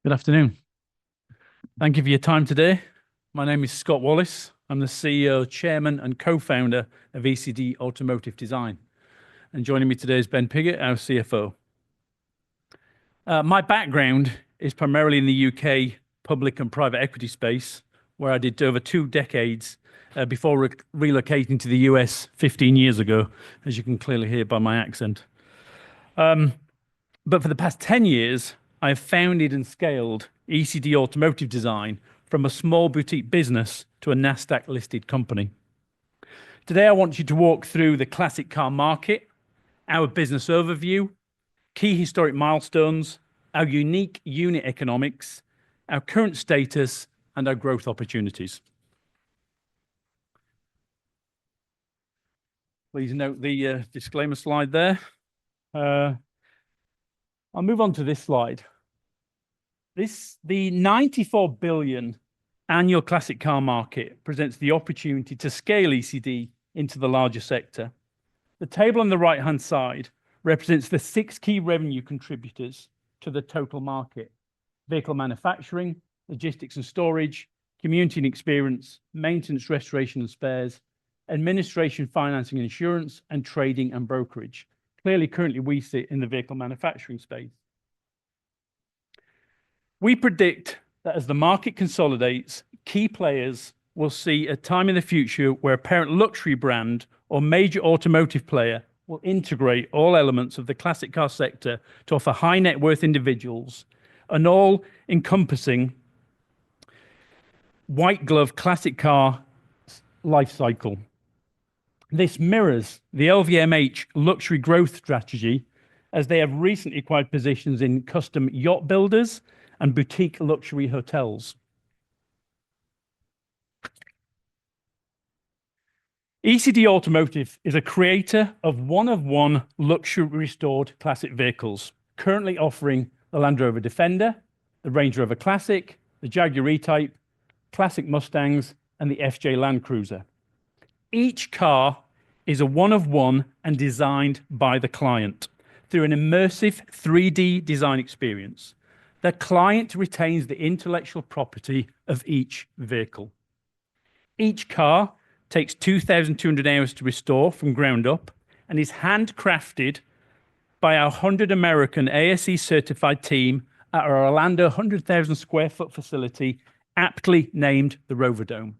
Good afternoon. Thank you for your time today. My name is Scott Wallace. I'm the CEO, Chairman, and co-founder of ECD Automotive Design. And joining me today is Ben Piggott, our CFO. My background is primarily in the UK public and private equity space, where I did over 2 decades before relocating to the US 15 years ago, as you can clearly hear by my accent. But for the past 10 years, I have founded and scaled ECD Automotive Design from a small boutique business to a NASDAQ listed company. Today, I want you to walk through the classic car market, our business overview, key historic milestones, our unique unit economics, our current status, and our growth opportunities. Please note the disclaimer slide there. I'll move on to this slide. The 94 billion annual classic car market presents the opportunity to scale ECD into the larger sector. The table on the right-hand side represents the 6 key revenue contributors to the total market: vehicle manufacturing, logistics and storage, community and experience, maintenance, restoration and spares, administration, financing and insurance, and trading and brokerage. Clearly, currently we sit in the vehicle manufacturing space. We predict that as the market consolidates, key players will see a time in the future where a parent luxury brand or major automotive player will integrate all elements of the classic car sector to offer high net worth individuals an all-encompassing white glove classic car life cycle. This mirrors the LVMH luxury growth strategy, as they have recently acquired positions in custom yacht builders and boutique luxury hotels. ECD Automotive is a creator of one-of-one luxury restored classic vehicles, currently offering the Land Rover Defender, the Range Rover Classic, the Jaguar E-Type, Classic Mustangs, and the FJ Land Cruiser. Each car is a one-of-one and designed by the client through an immersive 3D design experience. The client retains the intellectual property of each vehicle. Each car takes 2,200 hours to restore from ground up and is handcrafted by our 100 American ASE certified team at our Orlando 100,000 square foot facility, aptly named the Rover Dome.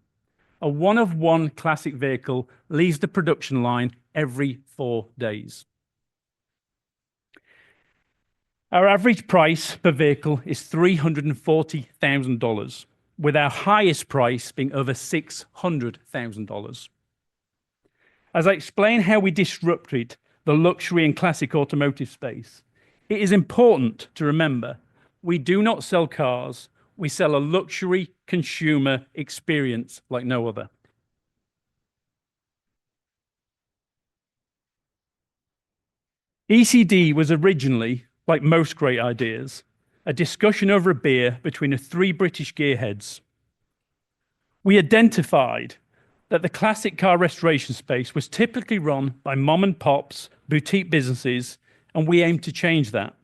A one-of-one classic vehicle leaves the production line every 4 days. Our average price per vehicle is $340,000, with our highest price being over $600,000. As I explain how we disrupted the luxury and classic automotive space, it is important to remember we do not sell cars, we sell a luxury consumer experience like no other. ECD was originally, like most great ideas, a discussion over a beer between 3 British gearheads. We identified that the classic car restoration space was typically run by mom and pops, boutique businesses, and we aimed to change that.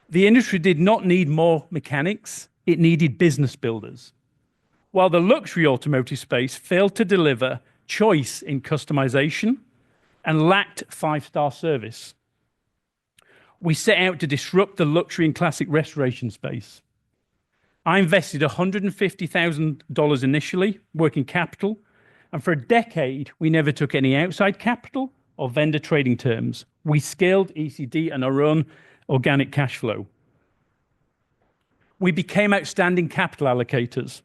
The industry did not need more mechanics, it needed business builders. While the luxury automotive space failed to deliver choice in customization and lacked 5-star service, we set out to disrupt the luxury and classic restoration space. I invested $150,000 initially, working capital, and for a decade, we never took any outside capital or vendor trading terms. We scaled ECD and our own organic cash flow. We became outstanding capital allocators,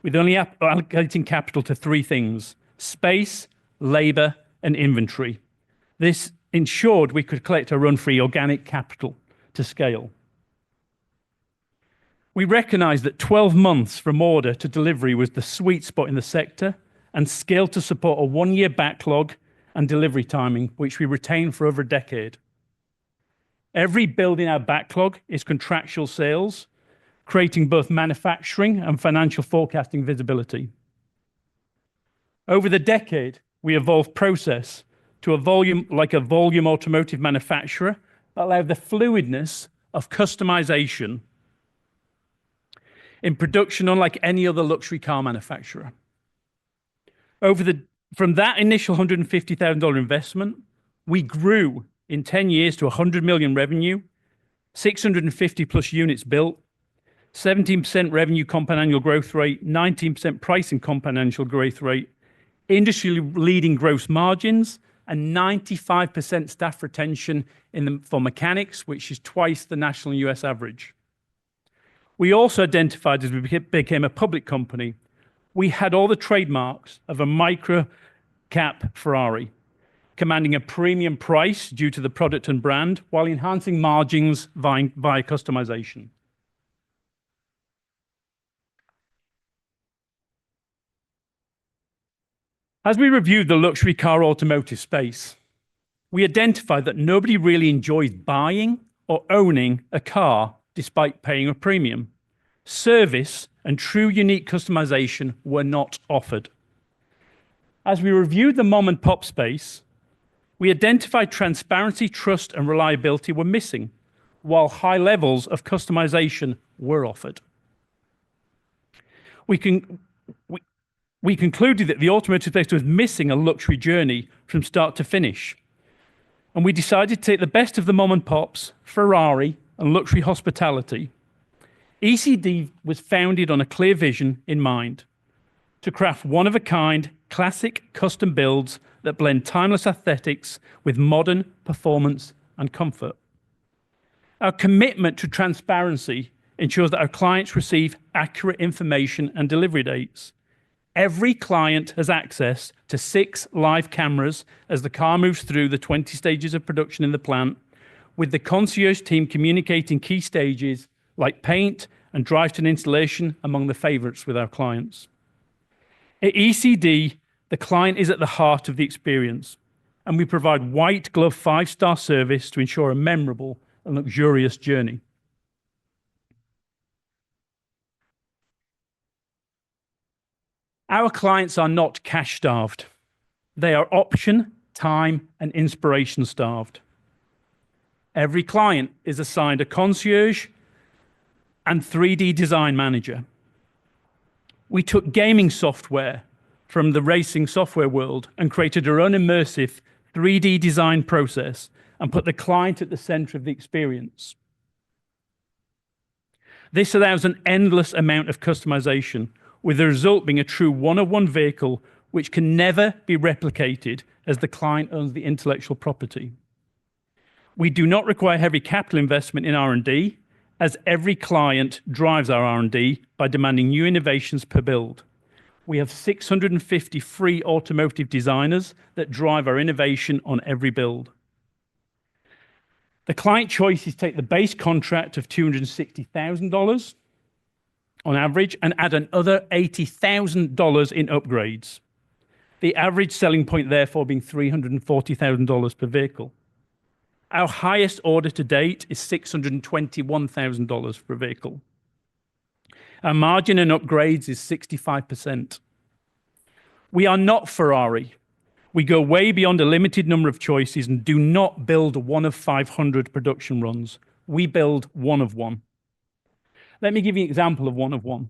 with only allocating capital to 3 things: space, labor, and inventory. This ensured we could collect our own free organic capital to scale. We recognized that 12 months from order to delivery was the sweet spot in the sector and scaled to support a 1-year backlog and delivery timing, which we retained for over a decade. Every build in our backlog is contractual sales, creating both manufacturing and financial forecasting visibility. Over the decade, we evolved process to a volume automotive manufacturer that allowed the fluidness of customization in production unlike any other luxury car manufacturer. From that initial $150,000 investment, we grew in 10 years to 100 million revenue, 650 plus units built, 17% revenue compound annual growth rate, 19% pricing compound annual growth rate, industry-leading gross margins, and 95% staff retention for mechanics, which is twice the national US average. We also identified, as we became a public company, we had all the trademarks of a MicroCap Ferrari, commanding a premium price due to the product and brand, while enhancing margins via customization. As we reviewed the luxury car automotive space, we identified that nobody really enjoys buying or owning a car despite paying a premium. Service and true unique customization were not offered. As we reviewed the mom and pop space, we identified transparency, trust, and reliability were missing, while high levels of customization were offered. We concluded that the automotive space was missing a luxury journey from start to finish. And we decided to take the best of the mom and pops, Ferrari, and luxury hospitality. ECD was founded on a clear vision in mind: to craft one-of-a-kind, classic custom builds that blend timeless aesthetics with modern performance and comfort. Our commitment to transparency ensures that our clients receive accurate information and delivery dates. Every client has access to 6 live cameras as the car moves through the 20 stages of production in the plant, with the concierge team communicating key stages like paint and drive-to installation among the favorites with our clients. At ECD, the client is at the heart of the experience, and we provide white glove 5-star service to ensure a memorable and luxurious journey. Our clients are not cash starved. They are option, time, and inspiration starved. Every client is assigned a concierge and 3D design manager. We took gaming software from the racing software world and created our own immersive 3D design process and put the client at the center of the experience. This allows an endless amount of customization, with the result being a true one-of-one vehicle which can never be replicated as the client owns the intellectual property. We do not require heavy capital investment in R&D, as every client drives our R&D by demanding new innovations per build. We have 650 free automotive designers that drive our innovation on every build. The client choices take the base contract of $260,000 on average and add another $80,000 in upgrades. The average selling point therefore being $340,000 per vehicle. Our highest order to date is $621,000 per vehicle. Our margin in upgrades is 65%. We are not Ferrari. We go way beyond a limited number of choices and do not build one of 500 production runs. We build one of one. Let me give you an example of one of one.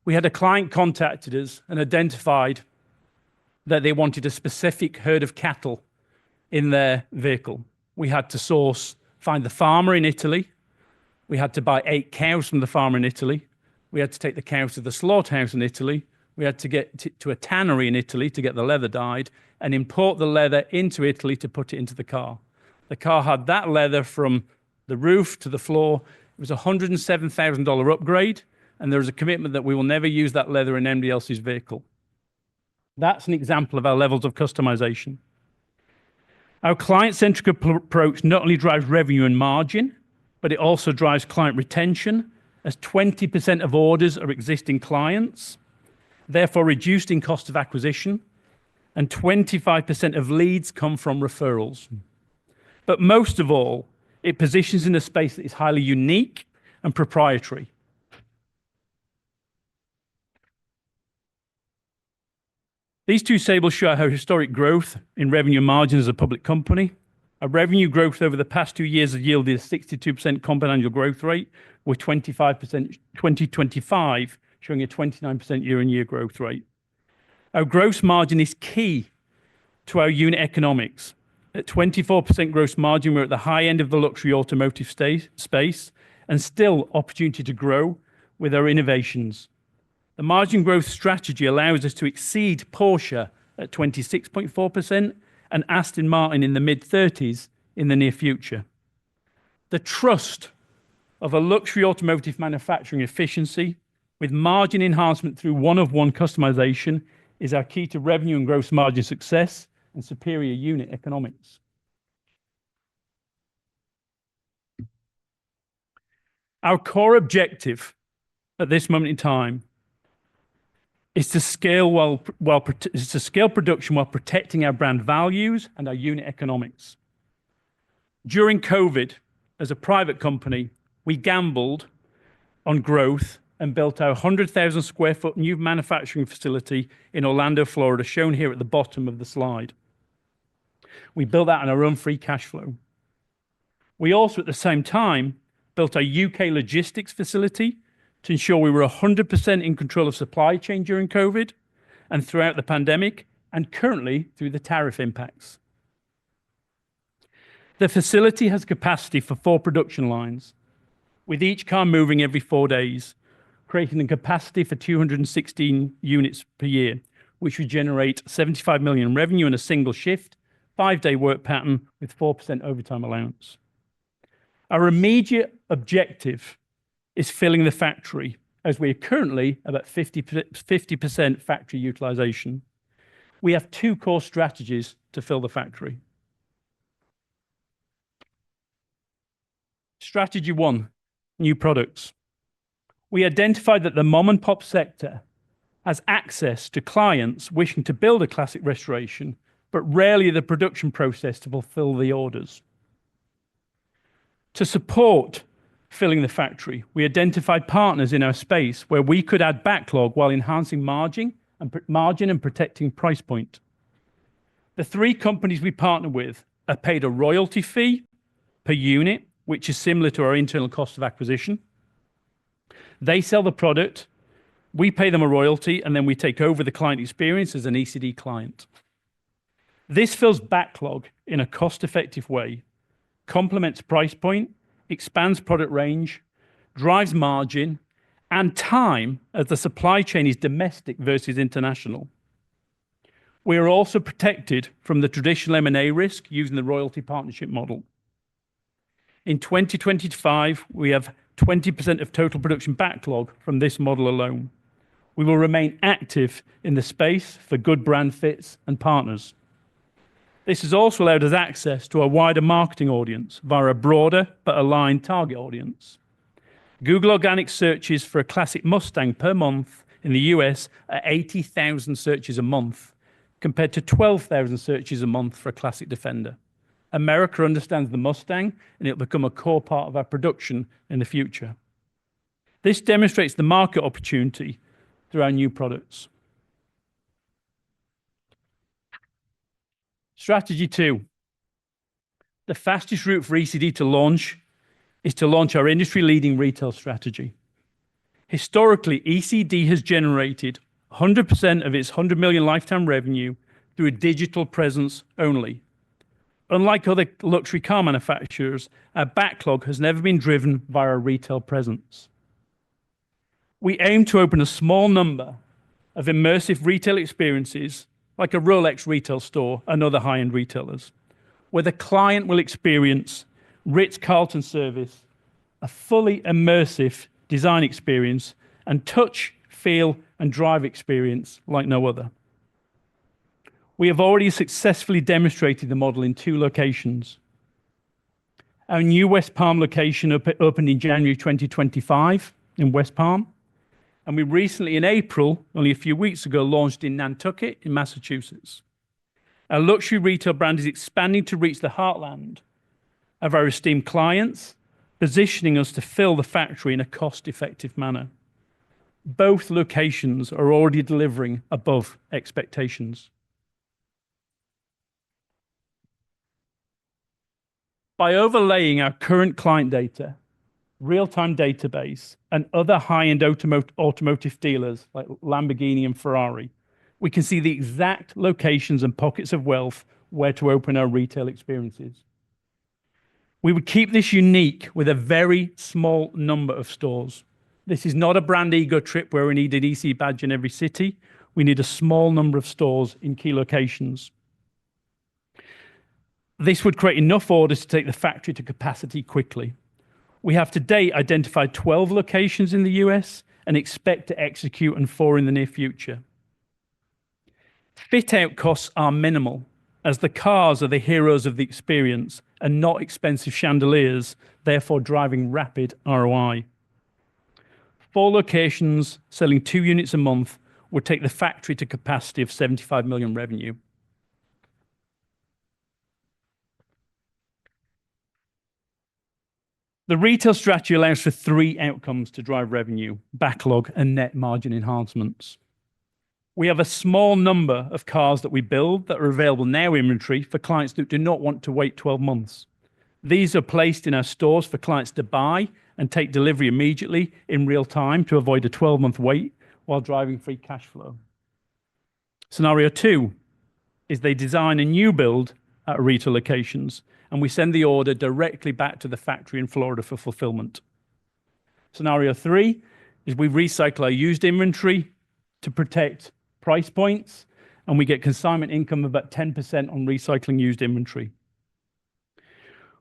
We had a client contacted us and identified that they wanted a specific herd of cattle in their vehicle. We had to find the farmer in Italy. We had to buy 8 cows from the farmer in Italy. We had to take the cows to the slaughterhouse in Italy. We had to get to a tannery in Italy to get the leather dyed and import the leather into Italy to put it into the car. The car had that leather from the roof to the floor. It was a $107,000 upgrade, and there was a commitment that we will never use that leather in anybody else's vehicle. That's an example of our levels of customization. Our client-centric approach not only drives revenue and margin, but it also drives client retention, as 20% of orders are existing clients, therefore reducing cost of acquisition, and 25% of leads come from referrals. But most of all, it positions in a space that is highly unique and proprietary. These two tables show our historic growth in revenue margins as a public company. Our revenue growth over the past 2 years has yielded a 62% compound annual growth rate, with 25% 2025 showing a 29% year-on-year growth rate. Our gross margin is key to our unit economics. At 24% gross margin, we're at the high end of the luxury automotive space and still opportunity to grow with our innovations. The margin growth strategy allows us to exceed Porsche at 26.4% and Aston Martin in the mid-30s in the near future. The trust of a luxury automotive manufacturing efficiency with margin enhancement through one-of-one customization is our key to revenue and gross margin success and superior unit economics. Our core objective at this moment in time is to scale production while protecting our brand values and our unit economics. During COVID, as a private company, we gambled on growth and built our 100,000 square foot new manufacturing facility in Orlando, Florida, shown here at the bottom of the slide. We built that on our own free cash flow. We also, at the same time, built a UK logistics facility to ensure we were 100% in control of supply chain during COVID and throughout the pandemic, and currently through the tariff impacts. The facility has capacity for 4 production lines, with each car moving every 4 days, creating a capacity for 216 units per year, which would generate 75 million in revenue in a single shift, 5-day work pattern with 4% overtime allowance. Our immediate objective is filling the factory, as we are currently about 50% factory utilization. We have 2 core strategies to fill the factory. Strategy 1, new products. We identified that the mom and pop sector has access to clients wishing to build a classic restoration, but rarely the production process to fulfill the orders. To support filling the factory, we identified partners in our space where we could add backlog while enhancing margin and protecting price point. The 3 companies we partner with are paid a royalty fee per unit, which is similar to our internal cost of acquisition. They sell the product, we pay them a royalty, and then we take over the client experience as an ECD client. This fills backlog in a cost-effective way, complements price point, expands product range, drives margin, and time as the supply chain is domestic versus international. We are also protected from the traditional M&A risk using the royalty partnership model. In 2025, we have 20% of total production backlog from this model alone. We will remain active in the space for good brand fits and partners. This has also allowed us access to a wider marketing audience via a broader but aligned target audience. Google organic searches for a classic Mustang per month in the US are 80,000 searches a month, compared to 12,000 searches a month for a classic Defender. America understands the Mustang, and it'll become a core part of our production in the future. This demonstrates the market opportunity through our new products. Strategy 2. The fastest route for ECD to launch is to launch our industry-leading retail strategy. Historically, ECD has generated 100% of its 100 million lifetime revenue through a digital presence only. Unlike other luxury car manufacturers, our backlog has never been driven via a retail presence. We aim to open a small number of immersive retail experiences like a Rolex retail store and other high-end retailers, where the client will experience Ritz-Carlton service, a fully immersive design experience, and touch, feel, and drive experience like no other. We have already successfully demonstrated the model in 2 locations. Our new West Palm location opened in January 2025 in West Palm, and we recently, in April, only a few weeks ago, launched in Nantucket in Massachusetts. Our luxury retail brand is expanding to reach the heartland of our esteemed clients, positioning us to fill the factory in a cost-effective manner. Both locations are already delivering above expectations. By overlaying our current client data, real-time database, and other high-end automotive dealers like Lamborghini and Ferrari, we can see the exact locations and pockets of wealth where to open our retail experiences. We would keep this unique with a very small number of stores. This is not a brand ego trip where we need an EC badge in every city. We need a small number of stores in key locations. This would create enough orders to take the factory to capacity quickly. We have to date identified 12 locations in the US and expect to execute on 4 in the near future. Fit out costs are minimal, as the cars are the heroes of the experience and not expensive chandeliers, therefore driving rapid ROI. 4 locations selling 2 units a month would take the factory to capacity of 75 million revenue. The retail strategy allows for 3 outcomes to drive revenue: backlog and net margin enhancements. We have a small number of cars that we build that are available now inventory for clients that do not want to wait 12 months. These are placed in our stores for clients to buy and take delivery immediately in real time to avoid a 12-month wait while driving free cash flow. Scenario 2 is they design a new build at retail locations, and we send the order directly back to the factory in Florida for fulfillment. Scenario 3 is we recycle our used inventory to protect price points, and we get consignment income of about 10% on recycling used inventory.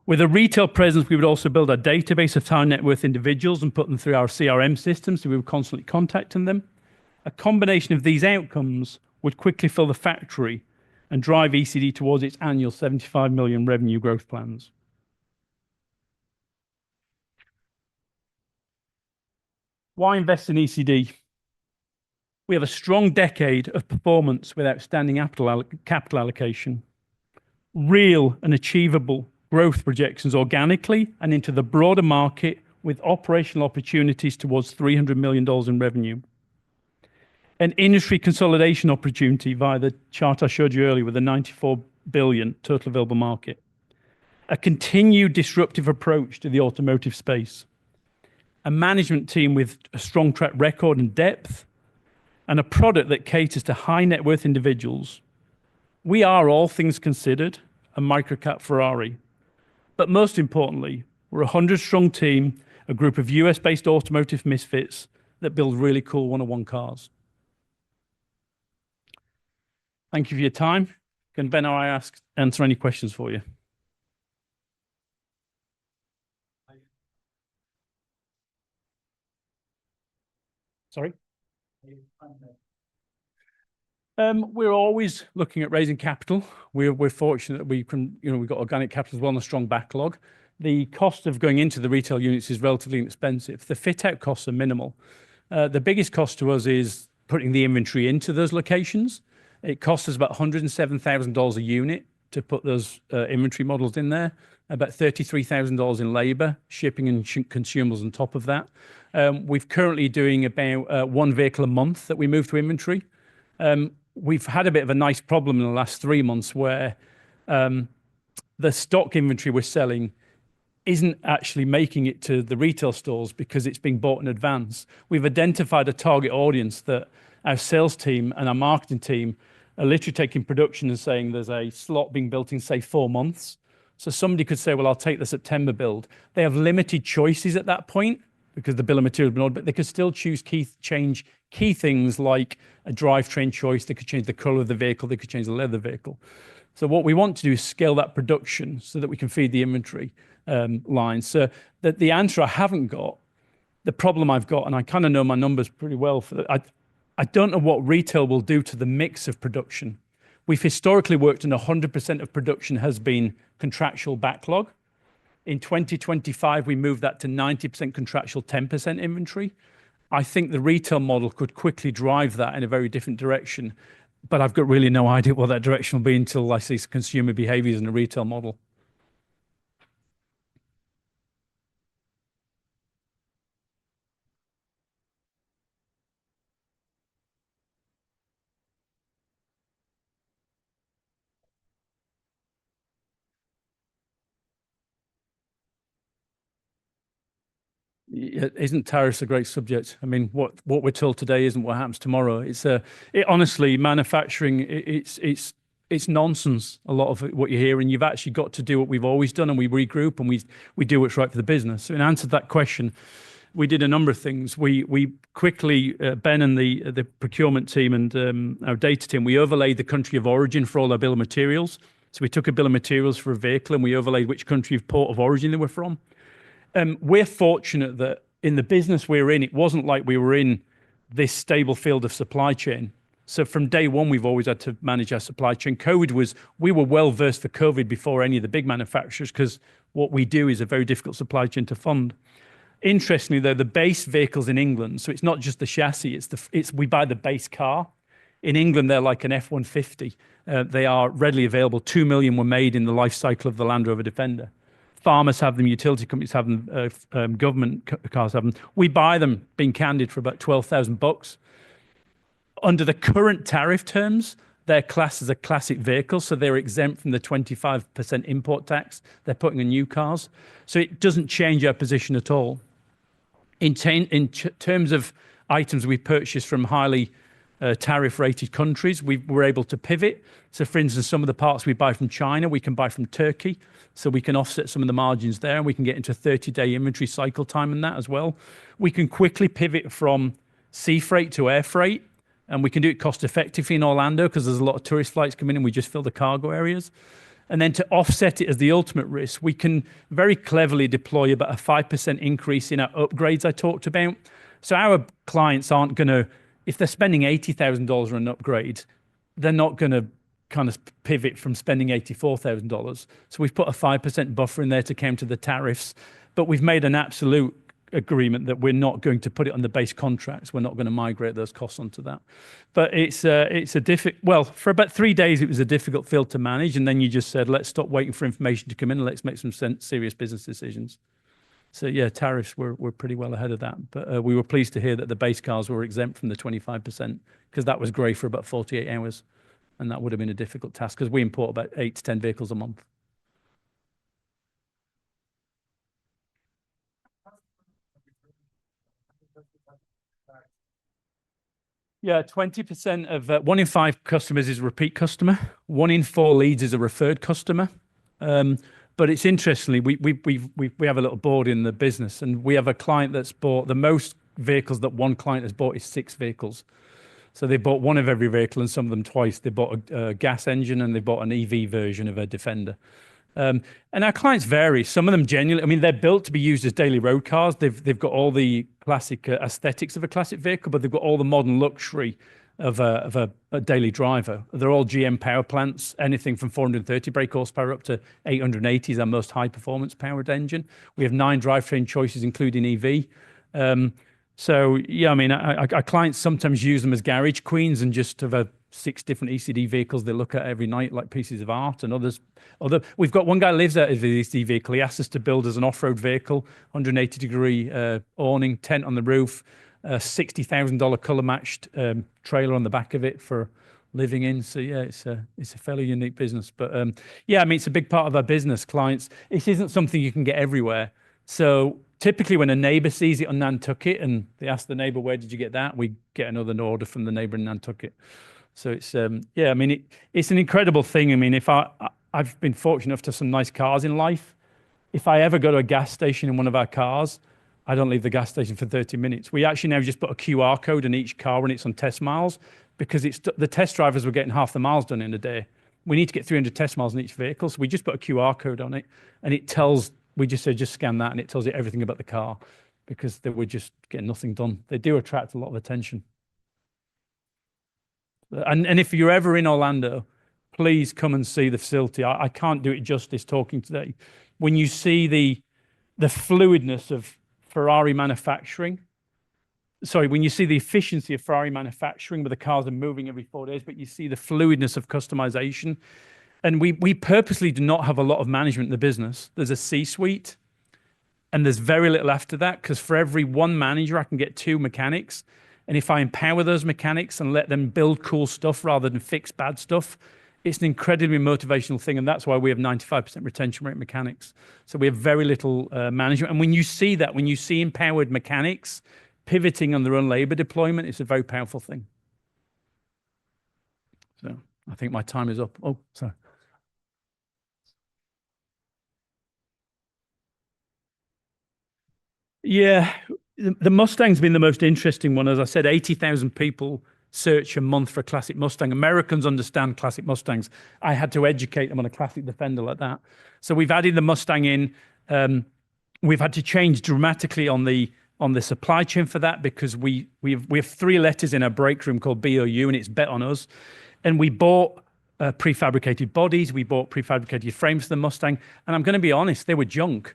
With a retail presence, we would also build a database of high net worth individuals and put them through our CRM system, so we were constantly contacting them. A combination of these outcomes would quickly fill the factory and drive ECD towards its annual 75 million revenue growth plans. Why invest in ECD? We have a strong decade of performance with outstanding capital allocation, real and achievable growth projections organically and into the broader market with operational opportunities towards $300 million in revenue. An industry consolidation opportunity via the chart I showed you earlier with a 94 billion total available market. A continued disruptive approach to the automotive space. A management team with a strong track record and depth, and a product that caters to high net worth individuals. We are, all things considered, a microcap Ferrari. But most importantly, we're a 100-strong team, a group of US-based automotive misfits that build really cool one-on-one cars. Thank you for your time. Can Ben or I answer any questions for you? Sorry? We're always looking at raising capital. We're fortunate that we can, we've got organic capital as well and a strong backlog. The cost of going into the retail units is relatively inexpensive. The fit-out costs are minimal. The biggest cost to us is putting the inventory into those locations. It costs us about $107,000 a unit to put those inventory models in there, about $33,000 in labor, shipping and consumables on top of that. We're currently doing about 1 vehicle a month that we move to inventory. We've had a bit of a nice problem in the last 3 months where the stock inventory we're selling isn't actually making it to the retail stores because it's being bought in advance. We've identified a target audience that our sales team and our marketing team are literally taking production and saying there's a slot being built in, say, 4 months. So somebody could say, well, I'll take the September build. They have limited choices at that point because the bill of material has been ordered, but they could still change key things like a drivetrain choice. They could change the color of the vehicle. They could change the leather of the vehicle. So what we want to do is scale that production so that we can feed the inventory line. So that the answer I haven't got, the problem I've got, and I kind of know my numbers pretty well, I don't know what retail will do to the mix of production. We've historically worked and 100% of production has been contractual backlog. In 2025, we moved that to 90% contractual, 10% inventory. I think the retail model could quickly drive that in a very different direction, but I've got really no idea what that direction will be until I see consumer behaviors in a retail model. Isn't tariffs a great subject? I mean, what we're told today isn't what happens tomorrow. Honestly, manufacturing, it's nonsense. A lot of what you hear, and you've actually got to do what we've always done, and we regroup and we do what's right for the business. So in answer to that question, we did a number of things. We quickly, Ben and the procurement team and our data team, we overlaid the country of origin for all our bill of materials. So we took a bill of materials for a vehicle and we overlaid which country of port of origin they were from. We're fortunate that in the business we're in, it wasn't like we were in this stable field of supply chain. So from day one, we've always had to manage our supply chain. We were well versed for COVID before any of the big manufacturers, because what we do is a very difficult supply chain to fund. Interestingly, though, the base vehicles in England, so it's not just the chassis, we buy the base car. In England, they're like an F-150. They are readily available. 2 million were made in the life cycle of the Land Rover Defender. Farmers have them, utility companies have them, government cars have them. We buy them, being candid, for about $12,000. Under the current tariff terms, they're classed as a classic vehicle, so they're exempt from the 25% import tax they're putting on new cars. So it doesn't change our position at all. In terms of items we purchase from highly tariff-rated countries, we were able to pivot. So for instance, some of the parts we buy from China, we can buy from Turkey. So we can offset some of the margins there, and we can get into a 30-day inventory cycle time in that as well. We can quickly pivot from sea freight to air freight, and we can do it cost effectively in Orlando because there's a lot of tourist flights coming in and we just fill the cargo areas. And then to offset it as the ultimate risk, we can very cleverly deploy about a 5% increase in our upgrades I talked about. So our clients aren't going to, if they're spending $80,000 on an upgrade, they're not going to kind of pivot from spending $84,000. So we've put a 5% buffer in there to counter the tariffs, but we've made an absolute agreement that we're not going to put it on the base contracts. We're not going to migrate those costs onto that. But well, for about 3 days, it was a difficult field to manage. And then you just said, let's stop waiting for information to come in and let's make some serious business decisions. So yeah, tariffs were pretty well ahead of that. But we were pleased to hear that the base cars were exempt from the 25%, because that was grey for about 48 hours. And that would have been a difficult task because we import about 8 to 10 vehicles a month. Yeah, 20% of 1 in 5 customers is a repeat customer. 1 in 4 leads is a referred customer. But it's interestingly, we have a little board in the business, and we have a client that's bought the most vehicles that one client has bought is 6 vehicles. So they bought one of every vehicle, and some of them twice. They bought a gas engine and they bought an EV version of a Defender. And our clients vary. Some of them genuinely, I mean, they're built to be used as daily road cars. They've got all the classic aesthetics of a classic vehicle, but they've got all the modern luxury of a daily driver. They're all GM power plants, anything from 430 brake horsepower up to 880 is our most high performance powered engine. We have 9 drivetrain choices, including EV. So yeah, I mean, our clients sometimes use them as garage queens and just have 6 different ECD vehicles they look at every night like pieces of art. And we've got one guy who lives out of the ECD vehicle. He asked us to build as an off-road vehicle, 180-degree awning, tent on the roof, $60,000 color matched trailer on the back of it for living in. So yeah, it's a fairly unique business. But yeah, I mean, it's a big part of our business. Clients, it isn't something you can get everywhere. So typically when a neighbor sees it on Nantucket and they ask the neighbor, where did you get that? We get another order from the neighbor in Nantucket. So it's, yeah, I mean, it's an incredible thing. I mean, I've been fortunate enough to have some nice cars in life. If I ever go to a gas station in one of our cars, I don't leave the gas station for 30 minutes. We actually now just put a QR code in each car when it's on test miles, because the test drivers were getting half the miles done in a day. We need to get 300 test miles in each vehicle. So we just put a QR code on it, and it tells, we just say, just scan that, and it tells you everything about the car, because they were just getting nothing done. They do attract a lot of attention. And if you're ever in Orlando, please come and see the facility. I can't do it justice talking today. When you see the fluidness of Ferrari manufacturing, when you see the efficiency of Ferrari manufacturing, where the cars are moving every 4 days, but you see the fluidness of customization. And we purposely do not have a lot of management in the business. There's a C-suite, and there's very little after that, because for every 1 manager, I can get 2 mechanics. And if I empower those mechanics and let them build cool stuff rather than fix bad stuff, It's an incredibly motivational thing, and that's why we have 95% retention rate mechanics. So we have very little management. And when you see that, when you see empowered mechanics pivoting on their own labor deployment, it's a very powerful thing. So I think my time is up. Oh, sorry. Yeah, the Mustang's been the most interesting one. As I said, 80,000 people search a month for a classic Mustang. Americans understand classic Mustangs. I had to educate them on a classic Defender like that. So we've added the Mustang in. We've had to change dramatically on the supply chain for that because we have 3 letters in our break room called BOU, and it's bet on us. And we bought prefabricated bodies. We bought prefabricated frames for the Mustang. And I'm going to be honest, they were junk.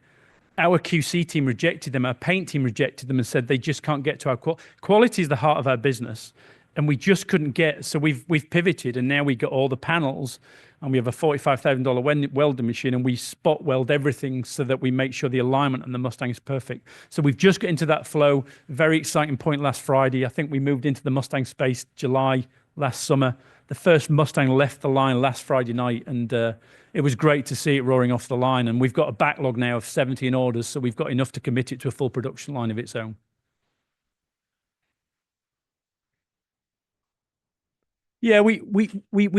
Our QC team rejected them. Our paint team rejected them and said they just can't get to our quality is the heart of our business, and we just couldn't get. So we've pivoted, and now we got all the panels, and we have a $45,000 welding machine, and we spot weld everything so that we make sure the alignment on the Mustang is perfect. So we've just got into that flow. Very exciting point last Friday. I think we moved into the Mustang space July last summer. The first Mustang left the line last Friday night, and it was great to see it roaring off the line. And we've got a backlog now of 17 orders, so we've got enough to commit it to a full production line of its own. Yeah, we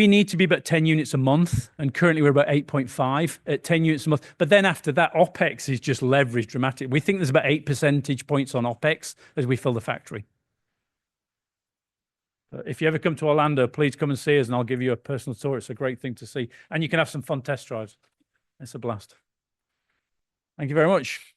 need to be about 10 units a month, and currently we're about 8.5 at 10 units a month. But then after that, OPEX is just leveraged dramatically. We think there's about 8 percentage points on OPEX as we fill the factory. If you ever come to Orlando, please come and see us, and I'll give you a personal tour. It's a great thing to see, and you can have some fun test drives. It's a blast. Thank you very much.